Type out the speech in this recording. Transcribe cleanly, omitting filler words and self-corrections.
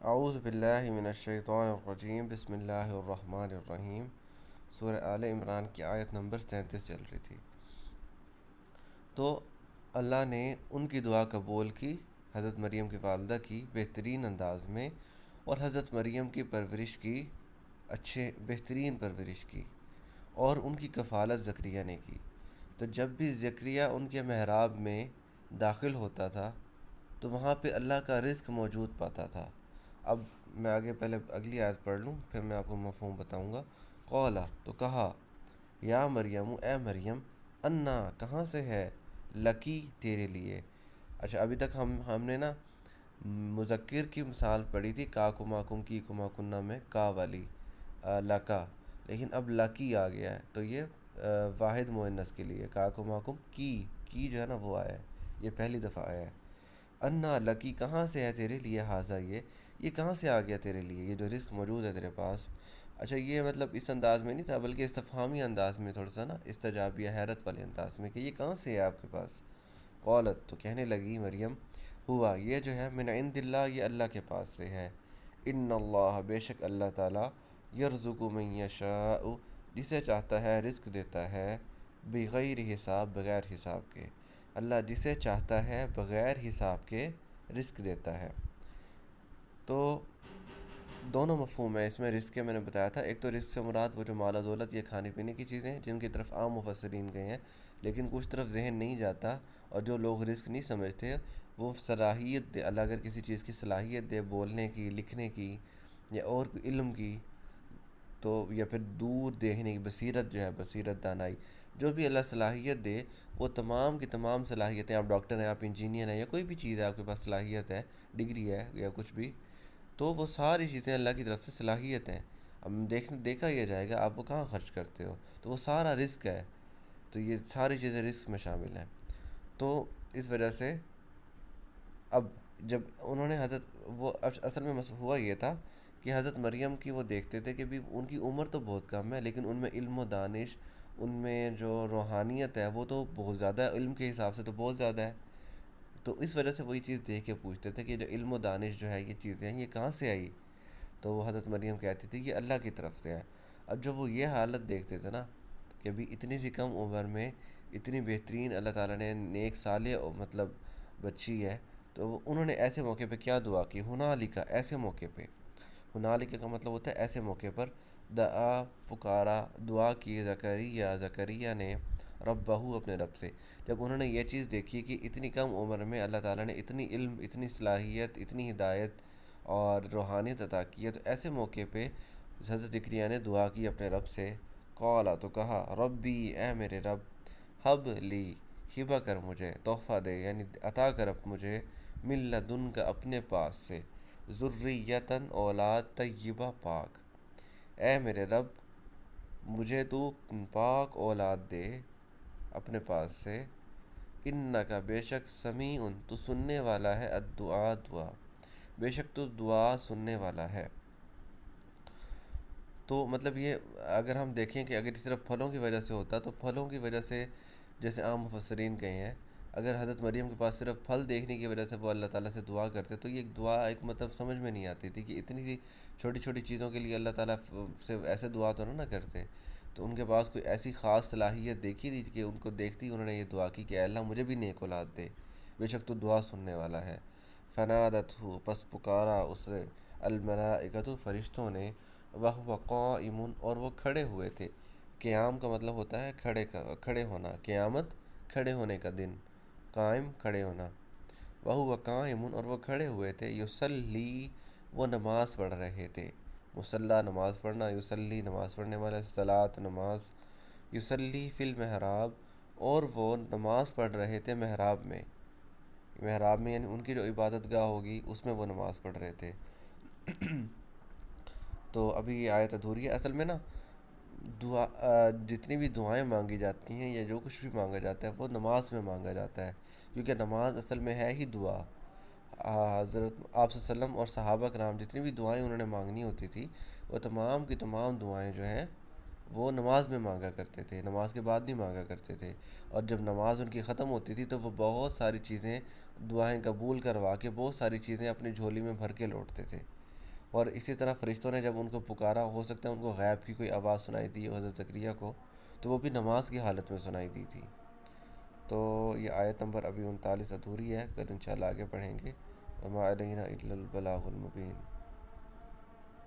اعوذ باللہ من الشیطان الرجیم بسم اللہ الرحمن الرحیم۔ سورہ آل عمران کی آیت نمبر 37 چل رہی تھی۔ تو اللہ نے ان کی دعا قبول کی، حضرت مریم کی والدہ کی بہترین انداز میں، اور حضرت مریم کی پرورش کی، بہترین پرورش کی، اور ان کی کفالت زکریا نے کی۔ تو جب بھی زکریا ان کے محراب میں داخل ہوتا تھا تو وہاں پہ اللہ کا رزق موجود پاتا تھا۔ اب میں آگے پہلے اگلی آیت پڑھ لوں، پھر میں آپ کو مفہوم بتاؤں گا۔ قولا تو کہا، یا مریم اے مریم، انا کہاں سے ہے، لکی تیرے لیے۔ اچھا، ابھی تک ہم نے نا مذکر کی مثال پڑھی تھی، کا کما کم کی کما کنہ میں کا والی لکا، لیکن اب لکی آ گیا ہے تو یہ واحد مؤنث کے لیے کا کما کم کی جو ہے نا وہ آیا ہے، یہ پہلی دفعہ آیا ہے۔ انا لکی کہاں سے ہے تیرے لیے، ہاضا یہ کہاں سے آ گیا تیرے لیے، یہ جو رزق موجود ہے تیرے پاس۔ اچھا، یہ مطلب اس انداز میں نہیں تھا، بلکہ استفہامی انداز میں، تھوڑا سا نا استجابیہ حیرت والے انداز میں، کہ یہ کہاں سے ہے آپ کے پاس۔ قالت تو کہنے لگی مریم، ہوا یہ جو ہے من عند اللہ، یہ اللہ کے پاس سے ہے۔ ان اللہ بے شک اللہ تعالیٰ یرزق من یشاء جسے چاہتا ہے رزق دیتا ہے، بغیر حساب بغیر حساب کے۔ اللہ جسے چاہتا ہے بغیر حساب کے رزق دیتا ہے۔ تو دونوں مفہوم ہیں اس میں رزق کے، میں نے بتایا تھا۔ ایک تو رزق سے مراد وہ جو مال و دولت، یہ کھانے پینے کی چیزیں ہیں جن کی طرف عام مفسرین گئے ہیں، لیکن کچھ طرف ذہن نہیں جاتا، اور جو لوگ رزق نہیں سمجھتے وہ صلاحیت دے، اللہ اگر کسی چیز کی صلاحیت دے، بولنے کی، لکھنے کی، یا اور کوئی علم کی، تو یا پھر دور دیکھنے کی، بصیرت جو ہے، بصیرت دانائی، جو بھی اللہ صلاحیت دے، وہ تمام کی تمام صلاحیتیں، آپ ڈاکٹر ہیں، آپ انجینئر ہیں، یا کوئی بھی چیز ہے آپ کے پاس صلاحیت ہے، ڈگری ہے یا کچھ بھی، تو وہ ساری چیزیں اللہ کی طرف سے صلاحیت ہیں۔ اب دیکھا یہ جائے گا آپ وہ کہاں خرچ کرتے ہو، تو وہ سارا رزق ہے، تو یہ ساری چیزیں رزق میں شامل ہیں۔ تو اس وجہ سے اب جب انہوں نے اصل میں ہوا یہ تھا کہ حضرت مریم کی وہ دیکھتے تھے کہ بھی ان کی عمر تو بہت کم ہے، لیکن ان میں علم و دانش، ان میں جو روحانیت ہے وہ تو بہت زیادہ ہے، علم کے حساب سے تو بہت زیادہ ہے۔ تو اس وجہ سے وہی چیز دیکھ کے پوچھتے تھے کہ جو علم و دانش جو ہے، یہ چیزیں ہیں، یہ کہاں سے آئی؟ تو وہ حضرت مریم کہتی تھی کہ اللہ کی طرف سے ہے۔ اب جب وہ یہ حالت دیکھتے تھے نا کہ ابھی اتنی سی کم عمر میں اتنی بہترین اللہ تعالیٰ نے نیک صالح مطلب بچی ہے، تو انہوں نے ایسے موقع پہ کیا دعا کی، ہنالکا، ایسے موقع پہ، ہنالکا کا مطلب ہوتا ہے ایسے موقع پر، دعا پکارا، دعا کی زکریا نے ربہو، اپنے رب سے۔ جب انہوں نے یہ چیز دیکھی کہ اتنی کم عمر میں اللہ تعالیٰ نے اتنی علم، اتنی صلاحیت، اتنی ہدایت اور روحانیت عطا کی ہے، تو ایسے موقع پہ حضرت زکریا نے دعا کی اپنے رب سے۔ قالا تو کہا، ربی اے میرے رب، حب لی ہبہ کر مجھے، تحفہ دے، یعنی عطا کر مجھے، من لدن کا اپنے پاس سے، ذریتاً اولاد، طیبہ پاک۔ اے میرے رب، مجھے تو پاک اولاد دے اپنے پاس سے، انکا بے شک سمیع تو سننے والا ہے، الدعا دعا، بے شک تو دعا سننے والا ہے۔ تو مطلب یہ اگر ہم دیکھیں کہ اگر صرف پھلوں کی وجہ سے ہوتا تو پھلوں کی وجہ سے، جیسے عام مفسرین کہے ہیں، اگر حضرت مریم کے پاس صرف پھل دیکھنے کی وجہ سے وہ اللہ تعالیٰ سے دعا کرتے تو یہ دعا ایک مطلب سمجھ میں نہیں آتی تھی کہ اتنی سی چھوٹی چھوٹی چیزوں کے لیے اللہ تعالیٰ سے ایسے دعا تو نہ کرتے۔ تو ان کے پاس کوئی ایسی خاص صلاحیت دیکھی تھی کہ ان کو دیکھتی انہوں نے یہ دعا کی کہ اے اللہ مجھے بھی نیک اولاد دے، بے شک تو دعا سننے والا ہے۔ فنادتہ، پس پکارا اسے، الملائکۃ، فرشتوں نے، وَهُوَ قائم، اور وہ کھڑے ہوئے تھے۔ قیام کا مطلب ہوتا ہے کھڑے ہونا، قیامت کھڑے ہونے کا دن، قائم کھڑے ہونا۔ وَهُوَ قائم، اور وہ کھڑے ہوئے تھے، یصلی، وہ نماز پڑھ رہے تھے۔ مصلی نماز پڑھنا، یصلی نماز پڑھنے والا، صلاۃ نماز، یصلی فی المحراب، اور وہ نماز پڑھ رہے تھے محراب میں، محراب میں یعنی ان کی جو عبادت گاہ ہوگی اس میں وہ نماز پڑھ رہے تھے۔ تو ابھی یہ آیت ادھوری ہے اصل میں نا، جتنی بھی دعائیں مانگی جاتی ہیں یا جو کچھ بھی مانگا جاتا ہے وہ نماز میں مانگا جاتا ہے، کیونکہ نماز اصل میں ہے ہی دعا۔ حضرت آپ صلی اللہ علیہ وسلم اور صحابہ کرام جتنی بھی دعائیں انہوں نے مانگنی ہوتی تھی، وہ تمام کی تمام دعائیں جو ہیں وہ نماز میں مانگا کرتے تھے، نماز کے بعد نہیں مانگا کرتے تھے۔ اور جب نماز ان کی ختم ہوتی تھی تو وہ بہت ساری چیزیں، دعائیں قبول کروا کے بہت ساری چیزیں اپنی جھولی میں بھر کے لوٹتے تھے۔ اور اسی طرح فرشتوں نے جب ان کو پکارا، ہو سکتا ہے ان کو غیب کی کوئی آواز سنائی دی ہو حضرت زکریا کو، تو وہ بھی نماز کی حالت میں سنائی دی تھی۔ تو یہ آیت نمبر ابھی 39 ادھوری ہے، کل انشاءاللہ آگے پڑھیں گے۔ وما علینا الا البلاغ المبین۔